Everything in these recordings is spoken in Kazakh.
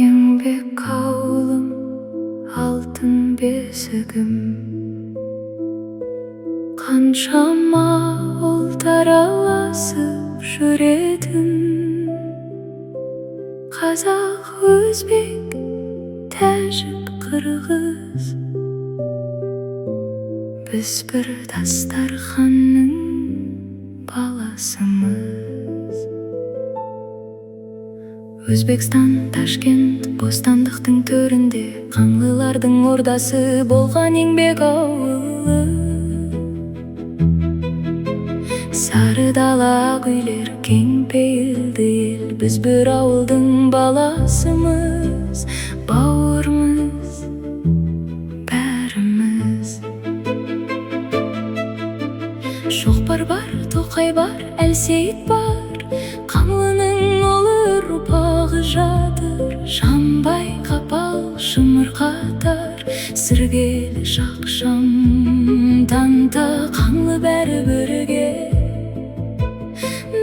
Еңбек ауылым, алтын бесігім, қаншама ұлттар араласып жүретін. Қазақ, өзбек, тәжік, қырғыз, біз бір дастарханның баласымыз. Өзбекстан, Ташкент, бостандықтың төрінде, қаңлылардың ордасы болған еңбек ауылы. Сары дала, ақ үйлер, кең пейілді ел, біз бір ауылдың баласымыз, бауырмыз бәріміз. Шоқпар бар, Тоқай бар, Әлсейіт бар, Қаңлының ұлы ұрпағы жатыр. Жанбай, Қапал, Шымыр қатар, сіргелі шақшам танта, Қаңлы бәрі бірге.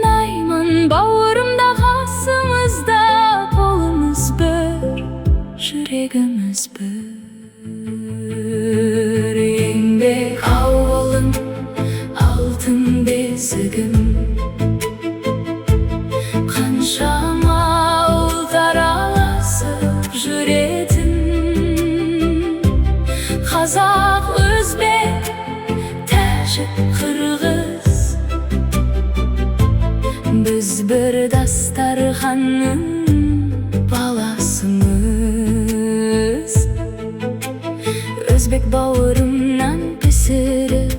Найман бауырымда, қасымызда, қолымыз бір, жүрегіміз бір. Еңбек ауылым, алтын бесігім, қаншама ұлттар араласып жүретін. Қазақ, өзбек, тәжік, қырғыз, біз бір дастарханның баласымыз. Өзбек бауырым нан пісіріп,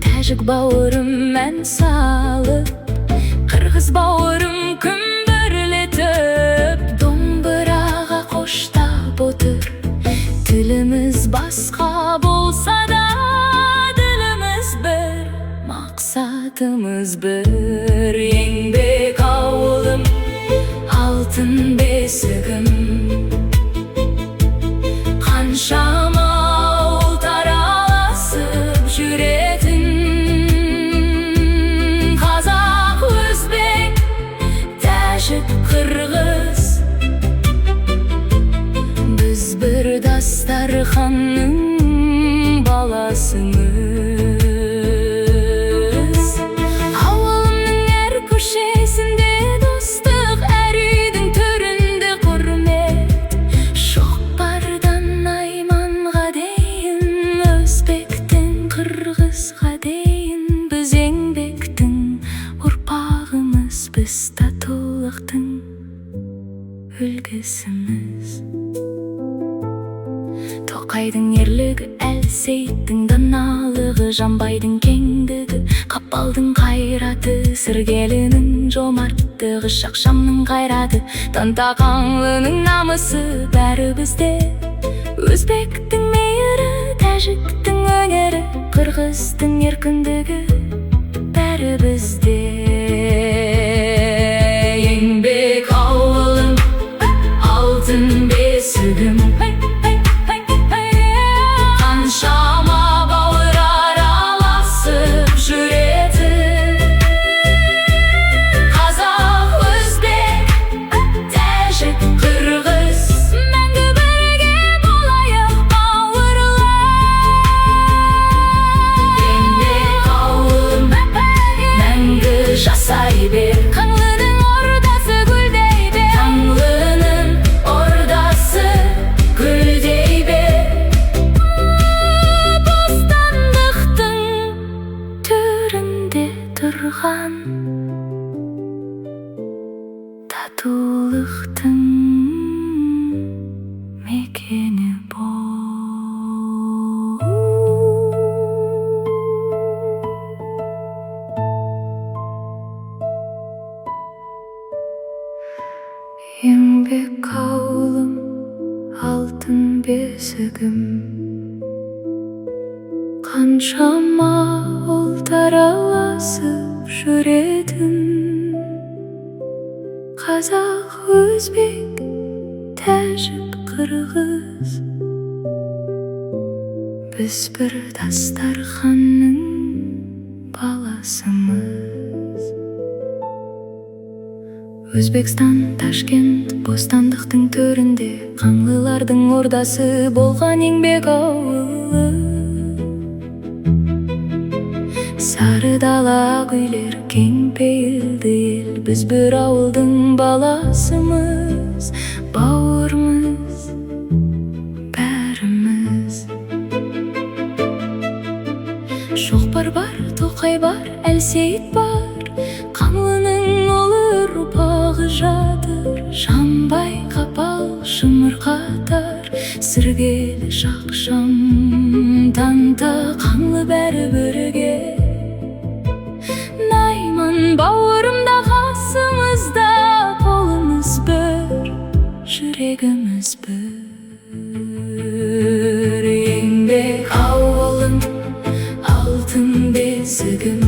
тәжік бауырым ән салып, қырғыз бауырым күмбірлетіп, домбыраға қоштап отыр. Тіліміз басқа болса да, діліміз бір, мақсатымыз бір. Еңбек ауылым, алтын бесігім, қаншама ұлттар араласып жүретін. Қазақ, өзбек, тәжік, қырғыз, біз бір дастарханның баласымыз. Ауылымның әр көшесінде достық, әр үйдің төрінде құрмет. Шоқпардан Найманға дейін, өзбектен қырғызға дейін, біз еңбектің ұрпағымыз, біз татулықтың үлгісіміз. Тоқайдың ерлігі, Әлсейіттің даналығы, Жанбайдың кеңдігі, Қапалдың қайраты, сіргелінің жомарттығы, шақшамның қайраты, танта, Қаңлының намысы бәрі бізде. Өзбектің мейірі, тәжіктің өнері, қырғыздың еркіндігі бәрі бізде. Еңбек ауылым, алтын бесігім, қаншама бауыр араласып жүретін. Қазақ, өзбек, тәжік, қырғыз, мәңгі бірге болайық бауырлар. Еңбек ауылым, мәңгі жасай бер, Қаңлының ордасы гүлдей бер. Қаңлының ордасы гүлдей бер. Бостандықтың төрінде тұрған, татулықтың мекені бол. Еңбек ауылым, алтын бесігім, қаншама ұлттар араласып жүретін. Қазақ, өзбек, тәжік, қырғыз, біз бір дастарханның баласымыз. Өзбекстан, Ташкент, бостандықтың төрінде, қаңлылардың ордасы болған еңбек ауылы. Сары дала күйлер, кең пейілді ел, біз бір ауылдың баласымыз, бауырмыз, бәріміз. Шоқпар бар, Тоқай бар, Әлсейіт бар, Қаңлының олы ұрпағы жатыр. Жанбай қапал, шымыр қатар, сіргелі шақшам танта, Қаңлы бәрі бірге. Найман бауырымда, қасымызда, қолымыз бір, жүрегіміз бір. Еңбек ауылым, алтын бесігім,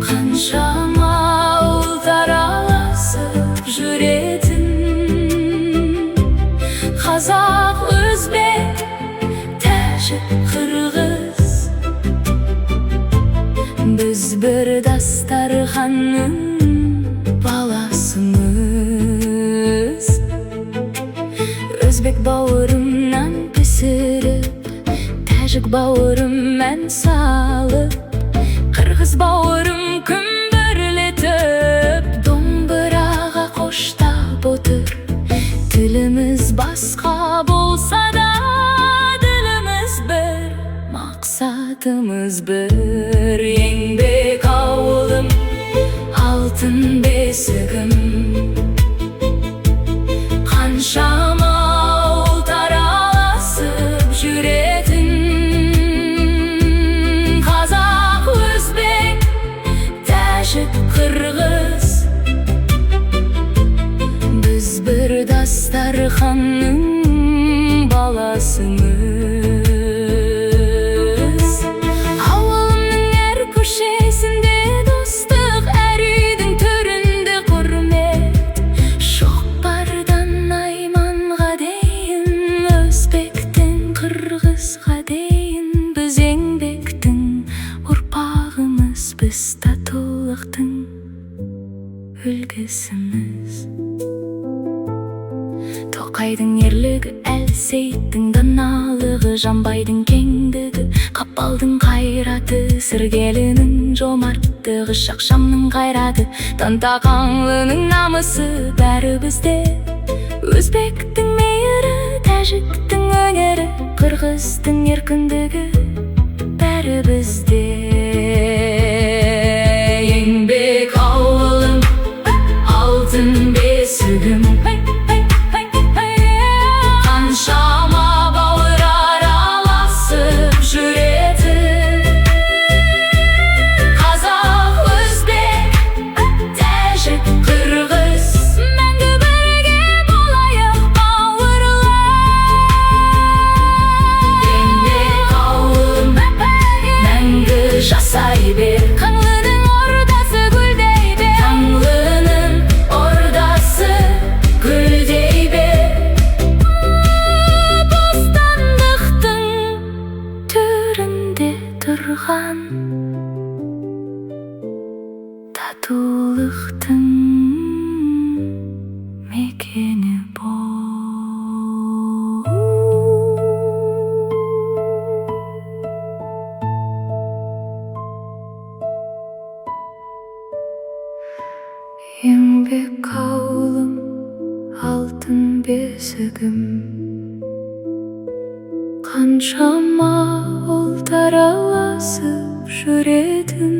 қаншама ұлттар араласып жүретін. Қазақ, өзбек, тәжік, қырғыз, біз бір дастарханның баласымыз. Өзбек бауырымнан пісіріп, тәжік бауырым ән салып, қырғыз бауырым күмбірлетіп, домбыраға қоштап отыр. Тіліміз басқа болса да, діліміз бір, мақсатымыз бір. Еңбек ауылым, алтын бесігім, қаншама ұлттар араласып жүретін. Қазақ, өзбек, тәжік, қырғыз, біз бір дастарханның баласымыз. Ауылымның әр көшесінде достық, әр үйдің төрінде құрмет. Шоқпардан Найманға дейін, өзбектен қырғызға дейін, біз еңбектің ұрпағымыз, біз татулықтың үлгісіміз. Тоқайдың ерлігі, Әлсейіттің даналығы, Жанбайдың кеңдігі, Қапалдың қайраты, Сіргелінің жомарттығы, Шақшамның қайраты, Танта, Қаңлының намысы, бәрі бізде. Өзбектің мейірі, тәжіктің өнері, қырғыздың еркіндігі, бәрі бізде. Еңбек ауылым, алтын бесігім, қаншама бауыр араласып жүретін. Қазақ, өзбек, тәжік, қырғыз, мәңгі бірге болайық бауырлар. Еңбек ауылым, мәңгі жасай бер, Қаңлының ордасы гүлдей бер. Қаңлының ордасы гүлдей бер. Бостандықтың төрінде тұрған, татулықтың мекені бол. Еңбек ауылым, алтын бесігім, қаншама ұлттар араласып жүретін.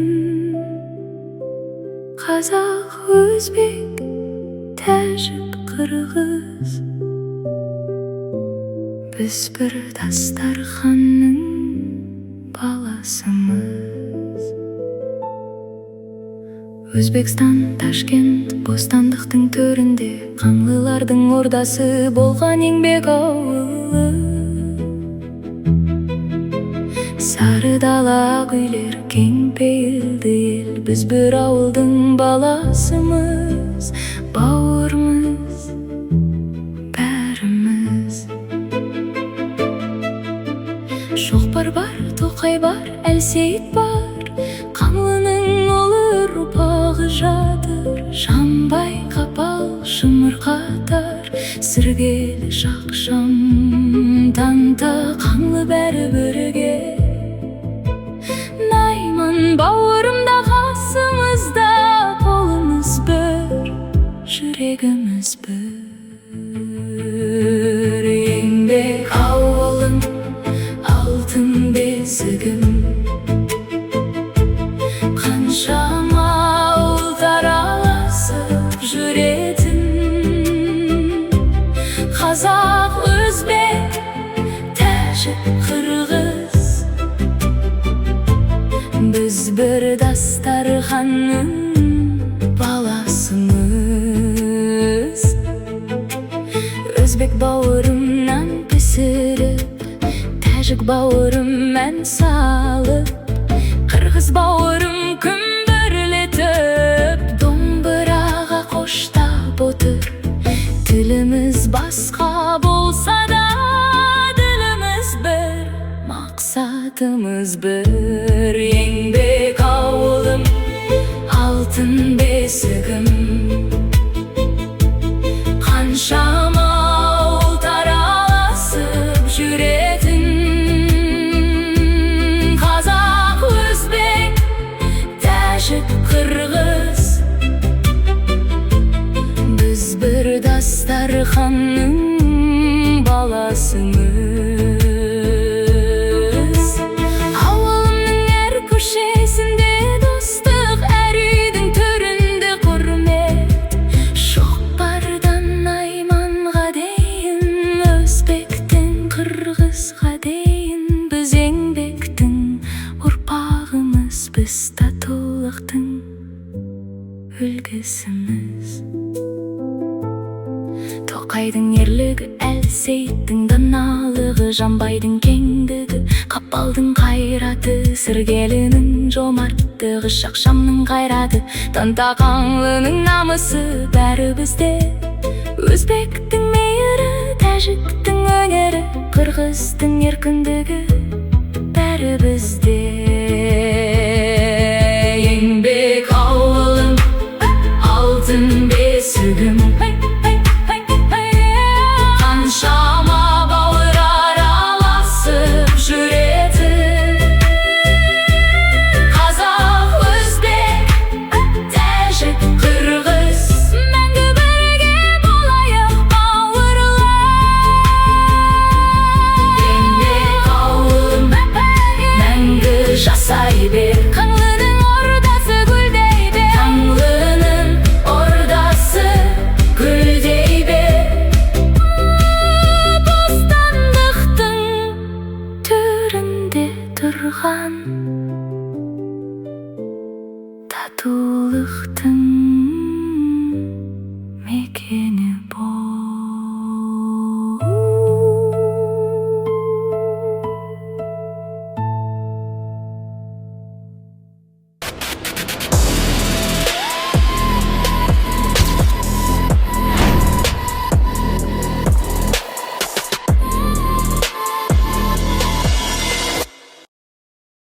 Қазақ, өзбек, тәжік, қырғыз, біз бір дастарханның баласымыз. Өзбекстан, Ташкент, бостандықтың төрінде, Қаңлылардың ордасы болған еңбек ауылы. Сары дала күйлер, кең пейілді ел, біз бір ауылдың баласымыз, бауырмыз, бәріміз. Шоқпар бар, Тоқай бар, Әлсейіт бар, Қаңлының олы ұрпағы жатыр. жанбай қапал шымыр қатар, сіргелі шақшам танта қаңлы бәрі бірге. Найман бауырымда қасымызда, қолымыз бір, жүрегіміз бір. Еңбек ауылым, алтын бесігім, қаншама ұлттар араласып жүретін. Қазақ, өзбек, тәжік, қырғыз, біз бір дастарханның баласымыз. Өзбек бауырымнан пісіріп, тәжік бауырым ән салып, қырғыз бауырым күмбірлетіп, домбыраға қоштап отыр. Тіліміз басқа болса да, діліміз бір, мақсатымыз бір. Еңбек ауылым, алтын бесігім, қаншама ұлттар араласып жүретін. Қазақ, өзбек, тәжік, қырғыз, біз бір дастарханның баласымыз. Ауылымның әр көшесінде достық, әр үйдің төрінде құрмет. Шоқпардан Найманға дейін, өзбектен қырғызға дейін, біз еңбектің ұрпағымыз, біз татулықтың үлгісіміз. Тоқайдың ерлігі, Әлсейіттің даналығы, Жанбайдың кеңдігі, Қапалдың қайраты, Сіргелінің жомарттығы, Шақшамның қайраты, Тантақаңлының намысы бәрі бізде. Өзбектің мейірі, тәжіктің өнері, қырғыздың еркіндігі бәрі бізде. Еңбек ауылым, алтын бесігім, қаншама бауыр араласып жүретін. Қазақ, өзбек, тәжік, қырғыз, мәңгі бірге болайық бауырлар. Еңбек ауылым, мәңгі жасай бер. Қаңлының ордасы гүлдей бер. Қаңлының ордасы гүлдей бер. Бостандықтың төрінде тұрған